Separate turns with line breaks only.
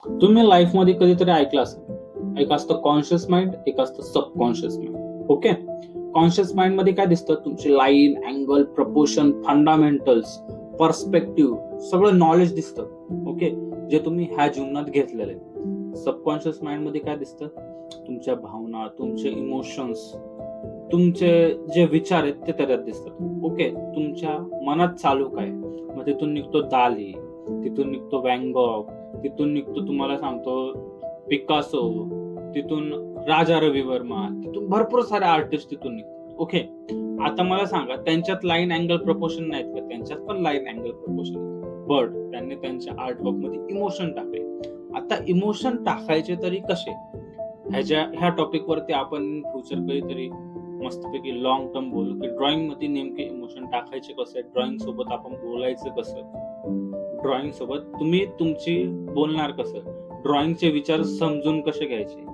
तुम्ही लाईफ मध्ये कधीतरी ऐकलं असेल, एक असतं कॉन्शियस माइंड, एक असतं subconscious mind. Okay. Conscious mind मध्ये काय दिसतं, तुमची line, angle, proportion, fundamentals, perspective, सगळं नॉलेज दिसतं. ओके. जे तुम्ही ह्या जीवनात घेतलेलं आहे. सबकॉन्शियस माइंड मध्ये काय दिसतं, तुमच्या भावना, तुमचे इमोशन्स, तुमचे जे विचार आहेत ते त्याच्यात दिसतात. ओके. तुमच्या मनात चालू काय, मग तिथून निघतो दाली, तिथून निघतो वॅन गॉग, तिथून निघतो तुम्हाला सांगतो पिकासो, तिथून राजा रवी वर्मा, तिथून भरपूर सारे आर्टिस्ट तिथून निघतात. ओके. आता मला सांगा, त्यांच्यात लाईन अँगल प्रपोर्शन नाहीत का? त्यांच्यात पण लाईन अँगल प्रपोर्शन, बट त्यांनी त्यांच्या आर्टवर्क मध्ये इमोशन टाकले. आता इमोशन टाकायचे तरी कसे, ह्या टॉपिक वरती आपण फ्युचर कधीतरी मस्तपैकी लॉंग टर्म बोलू की ड्रॉइंग मध्ये नेमके इमोशन टाकायचे कसे, ड्रॉइंग सोबत आपण बोलायचं कसं, ड्रॉइंग सोबत तुम्ही तुमची बोलणार कसं, ड्रॉइंगचे विचार समजून कसे घ्यायचे,